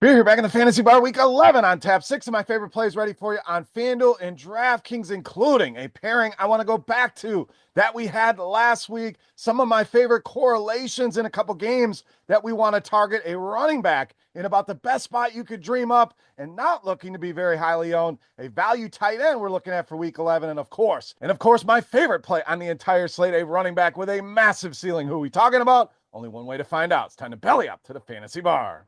We're here back in the Fantasy Bar Week 11 on tap. 6 of my favorite plays ready for you on FanDuel and DraftKings, including a pairing I want to go back to that we had last week. Some of my favorite correlations in a couple games that we want to target a running back in about the best spot you could dream up and not looking to be very highly owned. A value tight end we're looking at for week 11. And of course, my favorite play on the entire slate, a running back with a massive ceiling. Who are we talking about? Only one way to find out. It's time to belly up to the Fantasy Bar.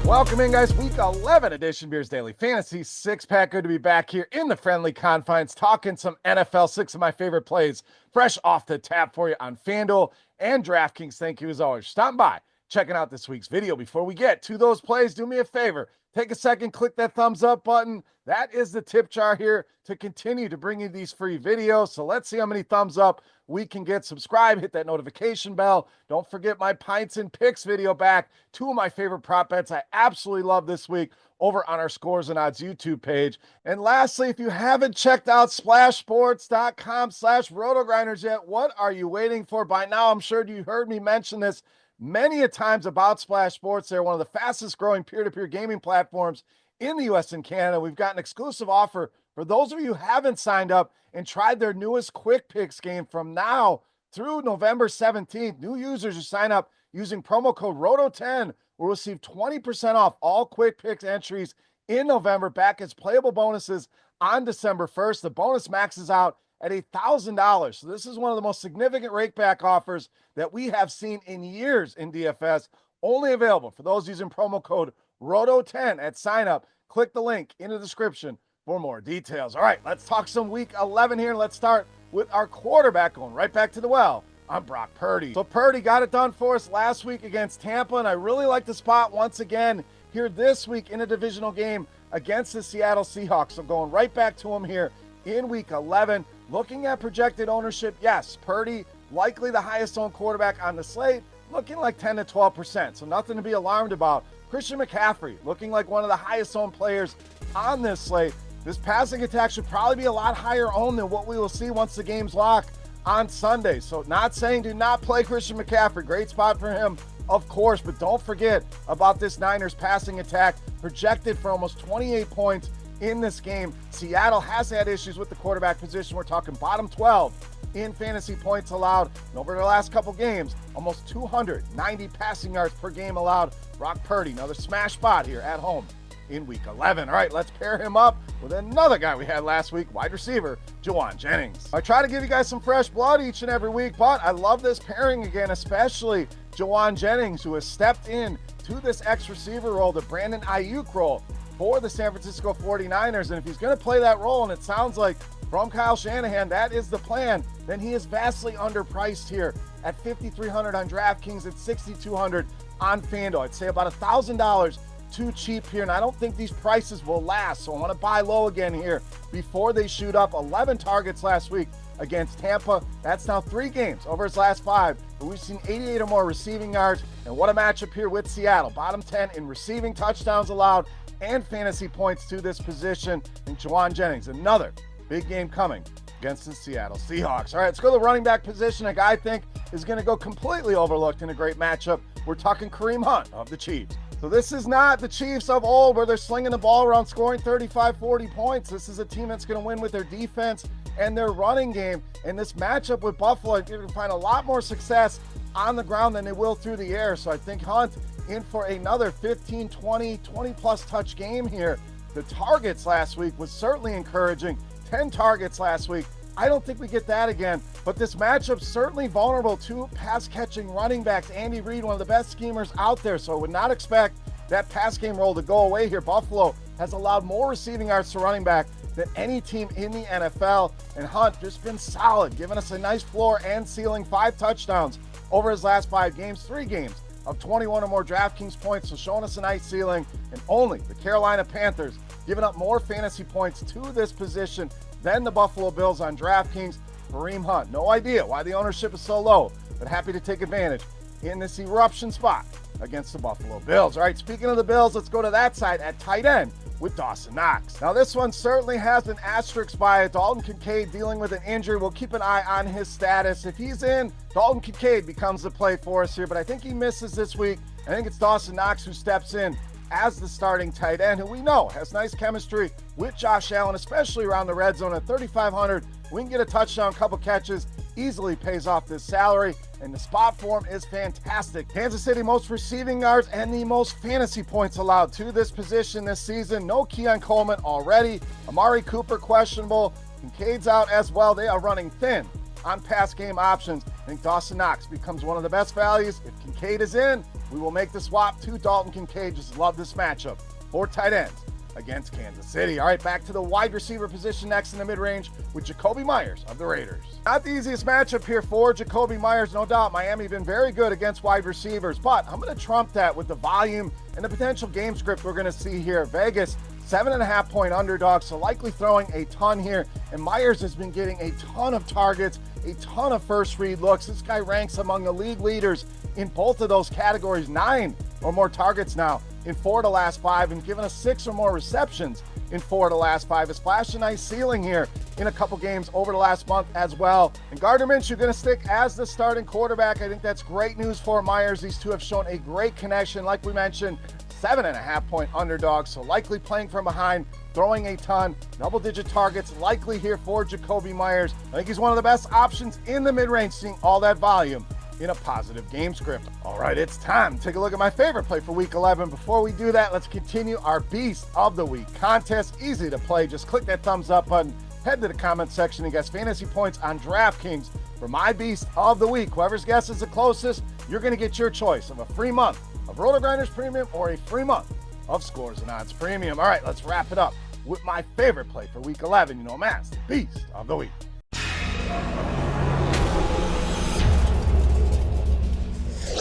Welcome in, guys. Week 11 edition Beers Daily Fantasy six-pack. Good to be back here in the friendly confines, talking some NFL, 6 of my favorite plays, fresh off the tap for you on FanDuel and DraftKings. Thank you, as always, for stopping by, checking out this week's video. Before we get to those plays, do me a favor. Take a second, click that thumbs up button. That is the tip jar here to continue to bring you these free videos. So let's see how many thumbs up we can get. Subscribe, hit that notification bell. Don't forget my Pints and Picks video back. 2 of my favorite prop bets I absolutely love this week over on our Scores and Odds YouTube page. And lastly, if you haven't checked out splashsports.com/RotoGrinders yet, what are you waiting for? By now, I'm sure you heard me mention this many a times about Splash Sports. They're one of the fastest growing peer-to-peer gaming platforms in the US and Canada. We've got an exclusive offer for those of you who haven't signed up and tried their newest Quick Picks game. From now through November 17th, new users who sign up using promo code ROTO10 will receive 20% off all Quick Picks entries in November, back as playable bonuses on December 1st. The bonus maxes out at $1,000. So this is one of the most significant rakeback offers that we have seen in years in DFS, only available for those using promo code ROTO10 at sign up. Click the link in the description for more details. All right, let's talk some week 11 here. Let's start with our quarterback, going right back to the well on Brock Purdy. So Purdy got it done for us last week against Tampa, and I really like the spot once again here this week in a divisional game against the Seattle Seahawks. So going right back to him here in week 11. Looking at projected ownership, yes, Purdy likely the highest owned quarterback on the slate, looking like 10 to 12%, so nothing to be alarmed about. Christian McCaffrey looking like one of the highest owned players on this slate. This passing attack should probably be a lot higher owned than what we will see once the game's locked on Sunday. So not saying do not play Christian McCaffrey. Great spot for him, of course, but don't forget about this Niners passing attack, projected for almost 28 points in this game. Seattle has had issues with the quarterback position. We're talking bottom 12 in fantasy points allowed. And over the last couple games, almost 290 passing yards per game allowed. Brock Purdy, another smash spot here at home in week 11. All right, let's pair him up with another guy we had last week, wide receiver, Jawan Jennings. I try to give you guys some fresh blood each and every week, but I love this pairing again, especially Jawan Jennings, who has stepped in to this X receiver role, the Brandon Ayuk role for the San Francisco 49ers. And if he's going to play that role, and it sounds like from Kyle Shanahan that is the plan, then he is vastly underpriced here at $5,300 on DraftKings and $6,200 on FanDuel. I'd say about $1,000 too cheap here, and I don't think these prices will last. So I want to buy low again here before they shoot up. 11 targets last week against Tampa. That's now 3 games over his last 5, but we've seen 88 or more receiving yards. And what a matchup here with Seattle. Bottom 10 in receiving touchdowns allowed and fantasy points to this position. And Jawan Jennings, another big game coming against the Seattle Seahawks. All right, let's go to the running back position. A guy I think is going to go completely overlooked in a great matchup. We're talking Kareem Hunt of the Chiefs. So this is not the Chiefs of old where they're slinging the ball around scoring 35, 40 points. This is a team that's going to win with their defense and their running game. And this matchup with Buffalo, you're going to find a lot more success on the ground than they will through the air. So I think Hunt in for another 15, 20 plus touch game here. The targets last week was certainly encouraging. 10 targets last week. I don't think we get that again, but this matchup certainly vulnerable to pass catching running backs. Andy Reid, one of the best schemers out there, so I would not expect that pass game role to go away here. Buffalo has allowed more receiving yards to running back than any team in the NFL, and Hunt just been solid, giving us a nice floor and ceiling. 5 touchdowns over his last 5 games, 3 games of 21 or more DraftKings points, so showing us a nice ceiling. And only the Carolina Panthers giving up more fantasy points to this position than the Buffalo Bills on DraftKings. Kareem Hunt, no idea why the ownership is so low, but happy to take advantage in this eruption spot against the Buffalo Bills. All right, speaking of the Bills, let's go to that side at tight end with Dawson Knox. Now, this one certainly has an asterisk by it. Dalton Kincaid dealing with an injury. We'll keep an eye on his status. If he's in, Dalton Kincaid becomes the play for us here, but I think he misses this week. I think it's Dawson Knox who steps in as the starting tight end, who we know has nice chemistry with Josh Allen, especially around the red zone at 3,500. We can get a touchdown, couple catches, easily pays off this salary, and the spot form is fantastic. Kansas City most receiving yards and the most fantasy points allowed to this position this season. No Keon Coleman already. Amari Cooper questionable. Kincaid's out as well. They are running thin on pass game options. I think Dawson Knox becomes one of the best values. If Kincaid is in, we will make the swap to Dalton Kincaid. Just love this matchup for tight ends against Kansas City. All right, back to the wide receiver position next in the mid-range with Jakobi Meyers of the Raiders. Not the easiest matchup here for Jakobi Meyers, no doubt. Miami been very good against wide receivers, but I'm going to trump that with the volume and the potential game script we're going to see here. Vegas, 7.5-point underdog, so likely throwing a ton here. And Meyers has been getting a ton of targets, a ton of first read looks. This guy ranks among the league leaders in both of those categories, 9 or more targets now in 4 of the last 5, and given us 6 or more receptions in 4 of the last 5. Has flashed a nice ceiling here in a couple games over the last month as well. And Gardner Minshew going to stick as the starting quarterback. I think that's great news for Meyers. These two have shown a great connection, like we mentioned. 7.5-point underdog, so likely playing from behind, throwing a ton, double-digit targets likely here for Jakobi Meyers. I think he's one of the best options in the mid-range, seeing all that volume in a positive game script. All right, it's time to take a look at my favorite play for Week 11. Before we do that, let's continue our Beast of the Week contest. Easy to play. Just click that thumbs up button, head to the comment section, and guess fantasy points on DraftKings for my Beast of the Week. Whoever's guess is the closest, you're going to get your choice of a free month of RotoGrinders Premium or a free month of Scores and Odds Premium. All right, let's wrap it up with my favorite play for Week 11. You know, Mass, the Beast of the Week.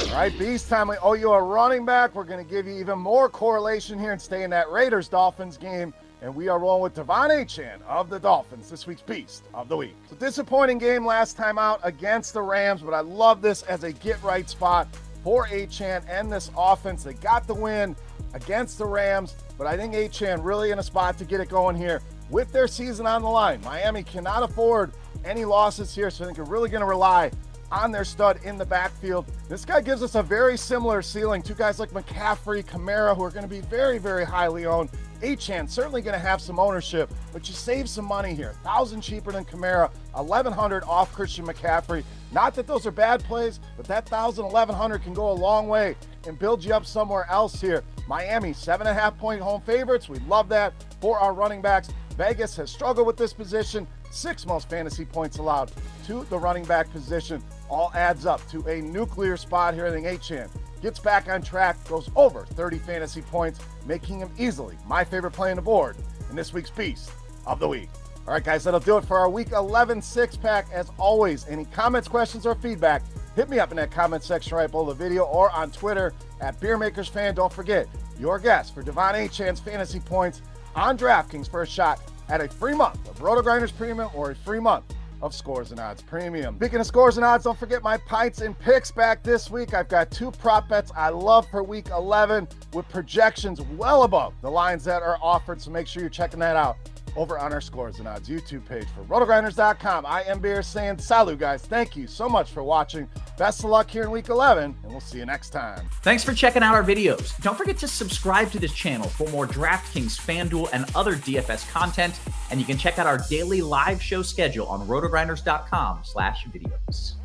All right, Beast time. We owe you a running back. We're going to give you even more correlation here and stay in that Raiders-Dolphins game. And we are rolling with Devon Achane of the Dolphins, this week's Beast of the Week. So disappointing game last time out against the Rams, but I love this as a get-right spot for Achane and this offense. They got the win against the Rams, but I think Achane really in a spot to get it going here with their season on the line. Miami cannot afford any losses here, so I think they're really going to rely on their stud in the backfield. This guy gives us a very similar ceiling to guys like McCaffrey, Kamara, who are going to be very, very highly owned. Achane certainly going to have some ownership, but you save some money here. $1,000 cheaper than Kamara, $1,100 off Christian McCaffrey. Not that those are bad plays, but that $1,000, $1,100 can go a long way and build you up somewhere else here. Miami, 7.5-point home favorites. We love that for our running backs. Vegas has struggled with this position. 6 most fantasy points allowed to the running back position. All adds up to a nuclear spot here. I think Achane gets back on track, goes over 30 fantasy points, making him easily my favorite play on the board in this week's Beast of the Week. All right, guys, that'll do it for our Week 11 six-pack. As always, any comments, questions, or feedback, hit me up in that comment section right below the video or on Twitter at Beermakersfan. Don't forget, your guess for Devon Achane's fantasy points on DraftKings for a shot at a free month of RotoGrinders Premium or a free month of Scores and Odds Premium. Speaking of Scores and Odds, don't forget my Pints and Picks back this week. I've got 2 prop bets I love for Week 11 with projections well above the lines that are offered, so make sure you're checking that out over on our Scores and Odds YouTube page for RotoGrinders.com. I am Beer saying salut, guys. Thank you so much for watching. Best of luck here in Week 11, and we'll see you next time. Thanks for checking out our videos. Don't forget to subscribe to this channel for more DraftKings, FanDuel, and other DFS content, and you can check out our daily live show schedule on RotoGrinders.com/videos.